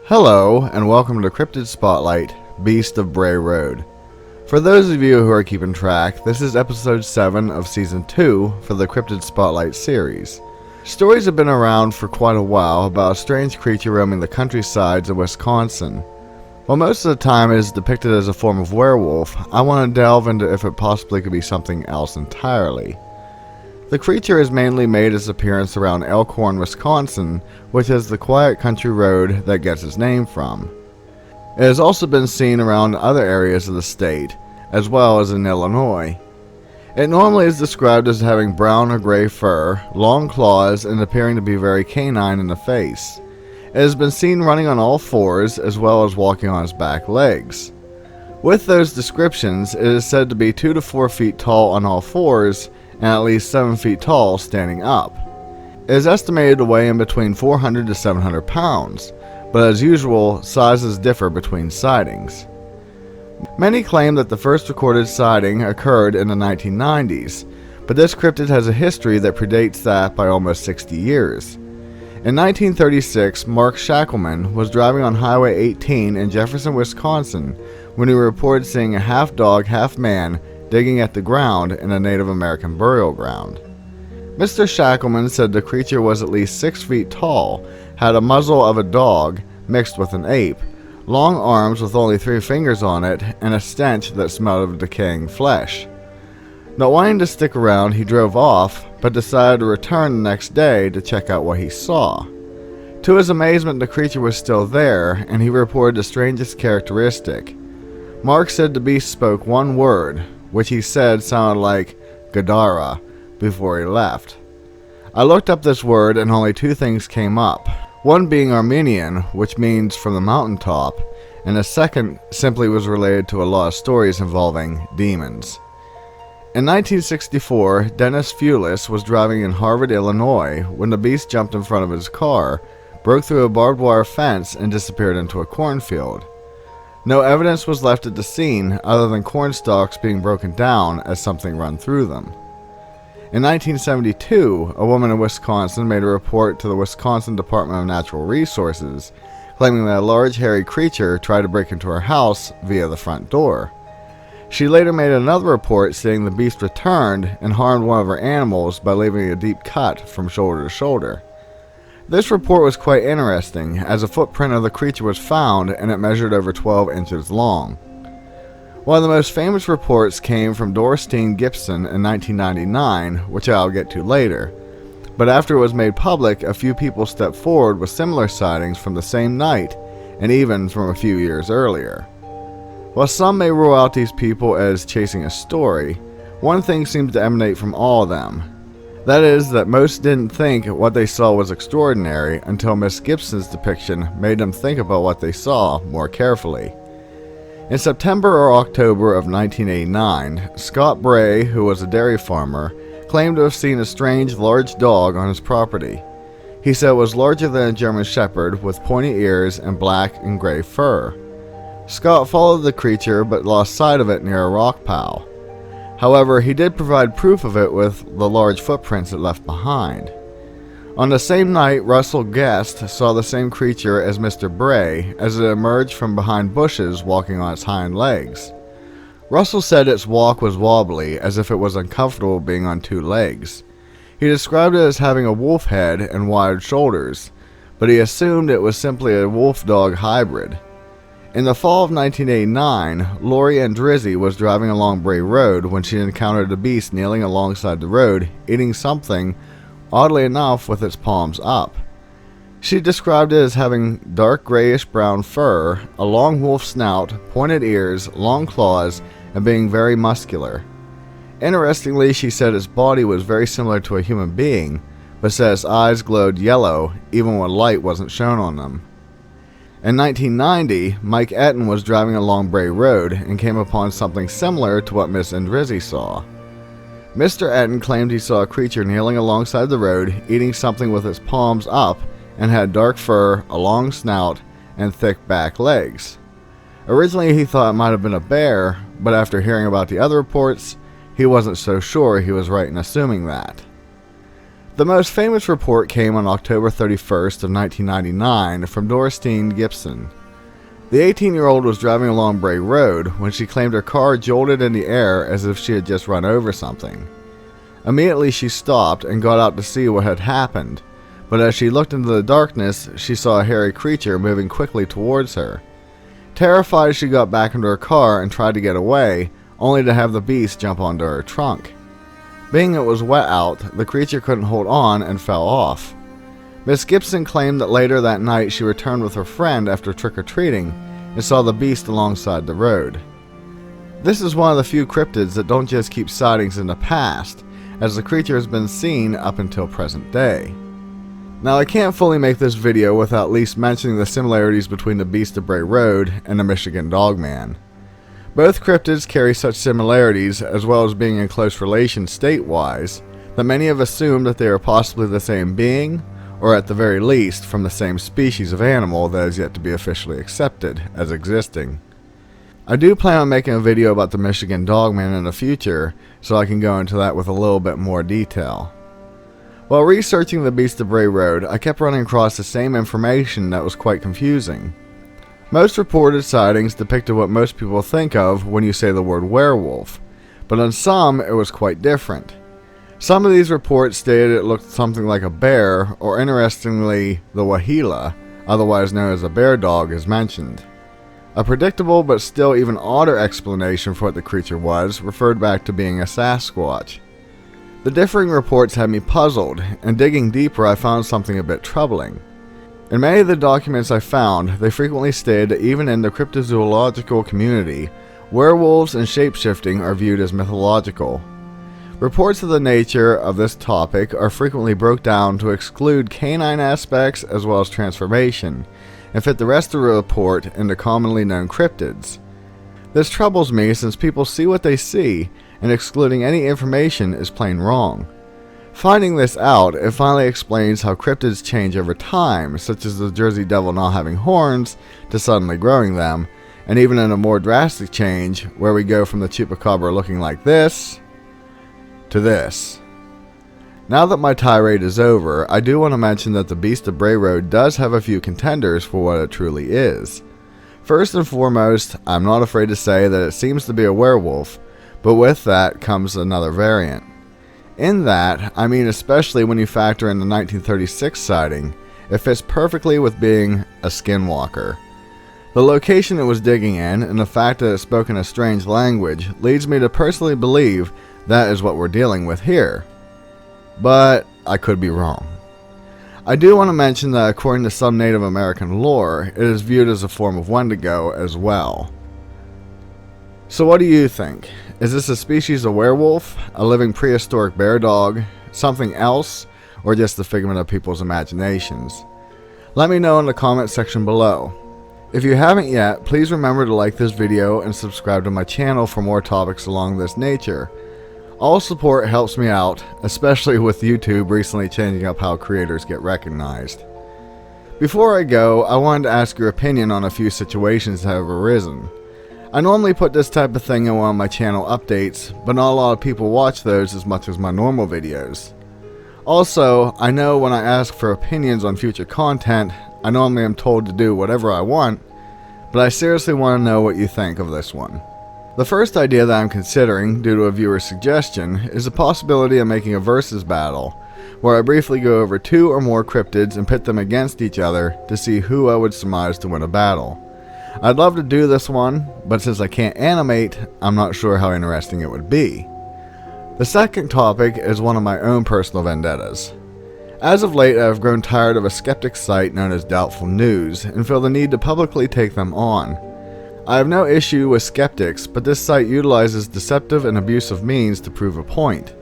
Hello, and welcome to Cryptid Spotlight, Beast of Bray Road. For those of you who are keeping track, this is episode 7 of season 2 for the Cryptid Spotlight series. Stories have been around for quite a while about a strange creature roaming the countrysides of Wisconsin. While most of the time it is depicted as a form of werewolf, I want to delve into if it possibly could be something else entirely. The creature has mainly made its appearance around Elkhorn, Wisconsin, which is the quiet country road that gets its name from. It has also been seen around other areas of the state, as well as in Illinois. It normally is described as having brown or gray fur, long claws, and appearing to be very canine in the face. It has been seen running on all fours, as well as walking on its back legs. With those descriptions, it is said to be 2 to 4 feet tall on all fours, and at least 7 feet tall standing up. It is estimated to weigh in between 400 to 700 pounds, but as usual, sizes differ between sightings. Many claim that the first recorded sighting occurred in the 1990s, but this cryptid has a history that predates that by almost 60 years. In 1936, Mark Shackleman was driving on Highway 18 in Jefferson, Wisconsin, when he reported seeing a half-dog, half-man digging at the ground in a Native American burial ground. Mr. Shackleman said the creature was at least 6 feet tall, had a muzzle of a dog mixed with an ape, long arms with only 3 fingers on it, and a stench that smelled of decaying flesh. Not wanting to stick around, he drove off, but decided to return the next day to check out what he saw. To his amazement, the creature was still there, and he reported the strangest characteristic. Mark said the beast spoke one word, which he said sounded like Gadara, before he left. I looked up this word and only 2 things came up, one being Armenian, which means from the mountaintop, and the second simply was related to a lot of stories involving demons. In 1964, Dennis Fulis was driving in Harvard, Illinois, when the beast jumped in front of his car, broke through a barbed wire fence, and disappeared into a cornfield. No evidence was left at the scene other than corn stalks being broken down as something run through them. In 1972, a woman in Wisconsin made a report to the Wisconsin Department of Natural Resources, claiming that a large hairy creature tried to break into her house via the front door. She later made another report saying the beast returned and harmed one of her animals by leaving a deep cut from shoulder to shoulder. This report was quite interesting, as a footprint of the creature was found and it measured over 12 inches long. One of the most famous reports came from Dorothy Gibson in 1999, which I'll get to later. But after it was made public, a few people stepped forward with similar sightings from the same night, and even from a few years earlier. While some may rule out these people as chasing a story, one thing seems to emanate from all of them. That is, that most didn't think what they saw was extraordinary until Miss Gibson's depiction made them think about what they saw more carefully. In September or October of 1989, Scott Bray, who was a dairy farmer, claimed to have seen a strange large dog on his property. He said it was larger than a German Shepherd with pointy ears and black and gray fur. Scott followed the creature but lost sight of it near a rock pile. However, he did provide proof of it with the large footprints it left behind. On the same night, Russell Guest saw the same creature as Mr. Bray as it emerged from behind bushes walking on its hind legs. Russell said its walk was wobbly, as if it was uncomfortable being on 2 legs. He described it as having a wolf head and wide shoulders, but he assumed it was simply a wolf-dog hybrid. In the fall of 1989, Lori Andrizzi was driving along Bray Road when she encountered a beast kneeling alongside the road, eating something, oddly enough, with its palms up. She described it as having dark grayish-brown fur, a long wolf snout, pointed ears, long claws, and being very muscular. Interestingly, she said its body was very similar to a human being, but said its eyes glowed yellow even when light wasn't shown on them. In 1990, Mike Etten was driving along Bray Road and came upon something similar to what Miss Andrizzi saw. Mr. Etten claimed he saw a creature kneeling alongside the road, eating something with its palms up, and had dark fur, a long snout, and thick back legs. Originally he thought it might have been a bear, but after hearing about the other reports, he wasn't so sure he was right in assuming that. The most famous report came on October 31st of 1999 from Dorothy Gibson. The 18-year-old was driving along Bray Road when she claimed her car jolted in the air as if she had just run over something. Immediately she stopped and got out to see what had happened, but as she looked into the darkness, she saw a hairy creature moving quickly towards her. Terrified, she got back into her car and tried to get away, only to have the beast jump onto her trunk. Being it was wet out, the creature couldn't hold on and fell off. Miss Gibson claimed that later that night she returned with her friend after trick-or-treating and saw the beast alongside the road. This is one of the few cryptids that don't just keep sightings in the past, as the creature has been seen up until present day. Now, I can't fully make this video without at least mentioning the similarities between the Beast of Bray Road and the Michigan Dogman. Both cryptids carry such similarities, as well as being in close relation state-wise, that many have assumed that they are possibly the same being, or at the very least from the same species of animal that is yet to be officially accepted as existing. I do plan on making a video about the Michigan Dogman in the future, so I can go into that with a little bit more detail. While researching the Beast of Bray Road, I kept running across the same information that was quite confusing. Most reported sightings depicted what most people think of when you say the word werewolf, but on some it was quite different. Some of these reports stated it looked something like a bear, or interestingly, the wahila, otherwise known as a bear dog, is mentioned. A predictable but still even odder explanation for what the creature was referred back to being a Sasquatch. The differing reports had me puzzled, and digging deeper I found something a bit troubling. In many of the documents I found, they frequently stated that even in the cryptozoological community, werewolves and shapeshifting are viewed as mythological. Reports of the nature of this topic are frequently broke down to exclude canine aspects as well as transformation, and fit the rest of the report into commonly known cryptids. This troubles me since people see what they see, and excluding any information is plain wrong. Finding this out, it finally explains how cryptids change over time, such as the Jersey Devil not having horns to suddenly growing them, and even in a more drastic change where we go from the chupacabra looking like this to this. Now that my tirade is over, I do want to mention that the Beast of Bray Road does have a few contenders for what it truly is. First and foremost, I'm not afraid to say that it seems to be a werewolf, but with that comes another variant. In that, I mean especially when you factor in the 1936 sighting, it fits perfectly with being a skinwalker. The location it was digging in and the fact that it spoke in a strange language leads me to personally believe that is what we're dealing with here. But I could be wrong. I do want to mention that according to some Native American lore, it is viewed as a form of Wendigo as well. So what do you think? Is this a species of werewolf, a living prehistoric bear dog, something else, or just the figment of people's imaginations? Let me know in the comment section below. If you haven't yet, please remember to like this video and subscribe to my channel for more topics along this nature. All support helps me out, especially with YouTube recently changing up how creators get recognized. Before I go, I wanted to ask your opinion on a few situations that have arisen. I normally put this type of thing in one of my channel updates, but not a lot of people watch those as much as my normal videos. Also, I know when I ask for opinions on future content, I normally am told to do whatever I want, but I seriously want to know what you think of this one. The first idea that I'm considering, due to a viewer's suggestion, is the possibility of making a versus battle, where I briefly go over 2 or more cryptids and pit them against each other to see who I would surmise to win a battle. I'd love to do this one, but since I can't animate, I'm not sure how interesting it would be. The second topic is one of my own personal vendettas. As of late, I have grown tired of a skeptic site known as Doubtful News and feel the need to publicly take them on. I have no issue with skeptics, but this site utilizes deceptive and abusive means to prove a point.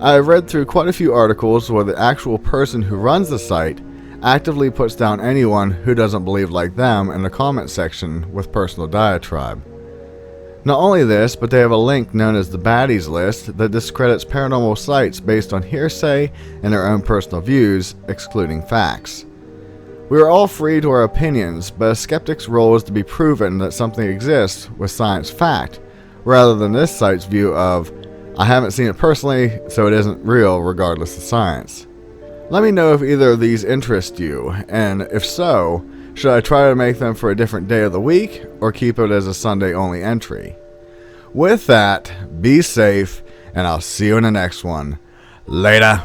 I have read through quite a few articles where the actual person who runs the site actively puts down anyone who doesn't believe like them in the comment section with personal diatribe. Not only this, but they have a link known as the Baddies List that discredits paranormal sites based on hearsay and their own personal views, excluding facts. We are all free to our opinions, but a skeptic's role is to be proven that something exists with science fact, rather than this site's view of, I haven't seen it personally, so it isn't real regardless of science. Let me know if either of these interest you, and if so, should I try to make them for a different day of the week, or keep it as a Sunday only entry? With that, be safe, and I'll see you in the next one. Later.